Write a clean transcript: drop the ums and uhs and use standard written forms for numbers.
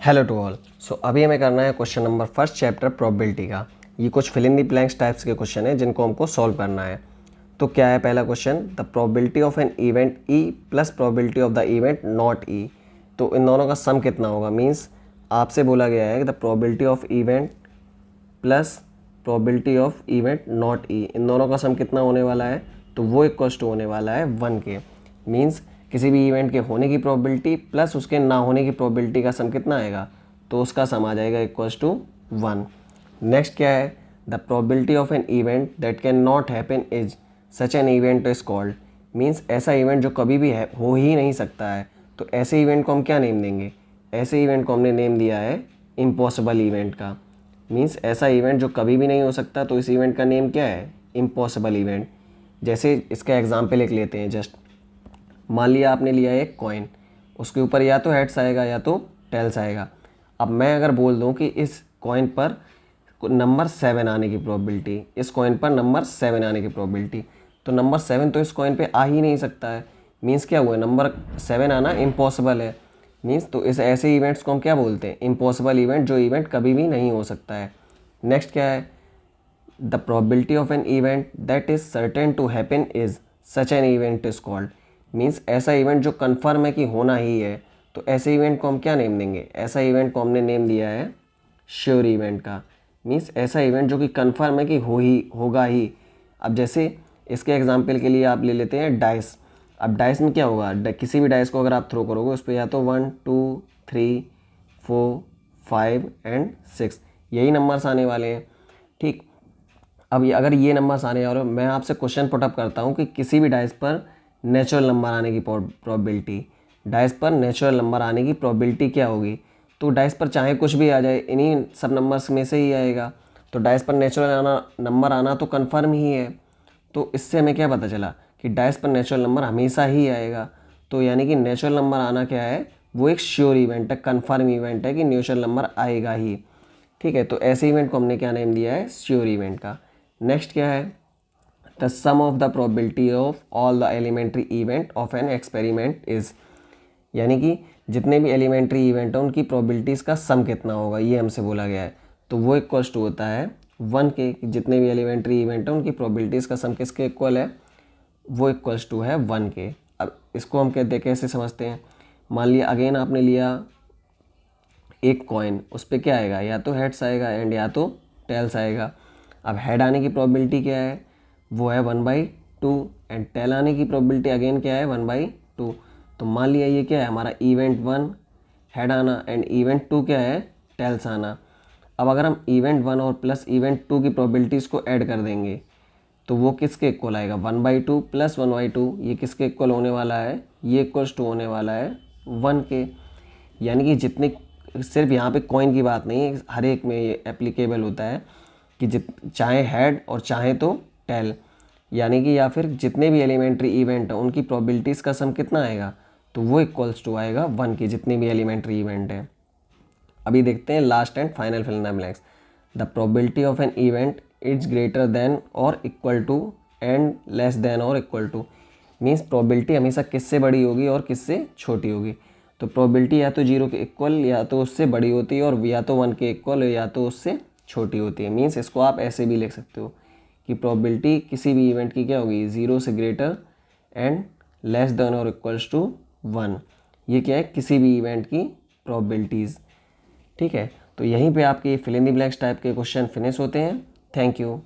Hello to all. सो अभी हमें करना है question number first chapter probability का। ये कुछ fill in the blanks types के क्वेश्चन है जिनको हमको सॉल्व करना है। तो क्या है पहला question, the probability of an event E plus probability of the event not E. तो इन दोनों का सम कितना होगा, मीन्स आपसे बोला गया है कि the probability of event plus probability of event not E, इन दोनों का सम कितना होने वाला है, तो वो इक्वल्स टू होने वाला है 1 के। मीन्स किसी भी इवेंट के होने की प्रोबेबिलिटी प्लस उसके ना होने की प्रोबेबिलिटी का सम कितना आएगा, तो उसका सम आ जाएगा इक्वल्स टू 1। नेक्स्ट क्या है, the probability of an event that can not happen is such an event is called. Means ऐसा इवेंट जो कभी भी हो ही नहीं सकता है, तो ऐसे इवेंट को हम क्या नेम देंगे, ऐसे इवेंट को हमने नेम दिया है इम्पॉसिबल इवेंट का। मीन्स ऐसा इवेंट जो कभी भी नहीं हो सकता, तो इस इवेंट का नेम क्या है, इम्पॉसिबल इवेंट। जैसे इसका एग्जाम्पल एक लेते हैं, जस्ट मान लिया आपने लिया एक कॉइन, उसके ऊपर या तो हेड्स आएगा या तो टेल्स आएगा। अब मैं अगर बोल दूं कि इस कॉइन पर नंबर 7 आने की प्रोबेबिलिटी, इस कॉइन पर नंबर 7 आने की प्रोबेबिलिटी, तो नंबर 7 तो इस कॉइन पे आ ही नहीं सकता है। मीन्स क्या हुआ, नंबर 7 आना इम्पॉसिबल है। मीन्स तो इस ऐसे इवेंट्स को हम क्या बोलते हैं, इम्पॉसिबल इवेंट, जो इवेंट कभी भी नहीं हो सकता है। नेक्स्ट क्या है, the probability of an event that is certain to happen is such an event is called. Means ऐसा इवेंट जो कन्फर्म है कि होना ही है, तो ऐसे इवेंट को हम क्या नेम देंगे, ऐसा इवेंट को हमने नेम दिया है श्योर इवेंट का। मीन्स ऐसा इवेंट जो कि कन्फर्म है कि होगा ही। अब जैसे इसके एग्जांपल के लिए आप ले लेते हैं डाइस। अब डाइस में क्या होगा, किसी भी डाइस को अगर आप थ्रो करोगे उस पर या तो 1 2 3 4 5 एंड 6 यही नंबर्स आने वाले हैं। ठीक, अब अगर ये नंबर्स आने वाले, मैं आपसे क्वेश्चन पुटअप करता हूँ कि किसी भी डाइस पर नेचुरल नंबर आने की प्रोबेबिलिटी, डाइस पर नेचुरल नंबर आने की प्रोबेबिलिटी क्या होगी, तो डाइस पर चाहे कुछ भी आ जाए, इन्हीं सब नंबर्स में से ही आएगा। तो डाइस पर नेचुरल नंबर आना तो कन्फर्म ही है। तो इससे हमें क्या पता चला कि डाइस पर नेचुरल नंबर हमेशा ही आएगा। तो यानी कि नेचुरल नंबर आना क्या है, वो एक श्योर इवेंट है, कन्फर्म इवेंट है कि नेचुरल नंबर आएगा ही। ठीक है, तो ऐसे इवेंट को हमने क्या नेम दिया है, श्योर इवेंट का। नेक्स्ट क्या है, the sum of the probability of all the elementary event of an experiment is. यानी कि जितने भी एलिमेंट्री इवेंट हैं उनकी प्रोबेबिलिटीज़ का सम कितना होगा, ये हमसे बोला गया है। तो वो इक्वल्स टू होता है 1 के। जितने भी एलिमेंट्री इवेंट हैं उनकी प्रोबेबिलिटीज़ का सम किसके इक्वल है, वो इक्वल्स टू है 1 के। अब इसको हम कहते हैं, कैसे समझते हैं, मान लिया अगेन आपने लिया एक कॉइन, उस पर क्या आएगा, या तो हेड्स आएगा एंड या तो टेल्स आएगा। अब हेड आने की प्रोबेबिलिटी क्या है, वो है 1/2 एंड टेल आने की प्रोबेबिलिटी अगेन क्या है 1/2। तो मान लिया ये क्या है हमारा इवेंट 1 हेड आना एंड इवेंट 2 क्या है, टेल्स आना। अब अगर हम इवेंट 1 और प्लस इवेंट 2 की प्रोबेबिलिटीज़ को ऐड कर देंगे तो वो किसके इक्वल आएगा, 1/2 प्लस 1/2, ये किसके इक्वल होने वाला है, ये इक्वल्स टू होने वाला है 1 के। यानी कि जितने, सिर्फ यहाँ पे कॉइन की बात नहीं है, हर एक में ये एप्लीकेबल होता है कि चाहे हेड और चाहे तो टेल, यानी कि या फिर जितने भी एलिमेंट्री इवेंट हैं उनकी प्रोबेबिलिटीज़ का सम कितना आएगा, तो वो इक्वल्स टू आएगा 1 की, जितने भी एलिमेंट्री इवेंट हैं। अभी देखते हैं last and final fill in the blanks. The probability of an event is greater than और equal to and less than और इक्वल टू। मीन्स प्रोबेबिलिटी हमेशा किससे बड़ी होगी और किससे छोटी होगी। तो प्रोबेबिलिटी या तो 0 के इक्वल या तो उससे बड़ी होती है, और या तो 1 के इक्वल या तो उससे छोटी होती है। मीन्स इसको आप ऐसे भी लिख सकते हो कि प्रोबेबिलिटी किसी भी इवेंट की क्या होगी, 0 से ग्रेटर एंड लेस देन और इक्वल्स टू 1। ये क्या है, किसी भी इवेंट की प्रोबेबिलिटीज़। ठीक है, तो यहीं पे आपके fill in the blanks type के क्वेश्चन फिनिश होते हैं। Thank you.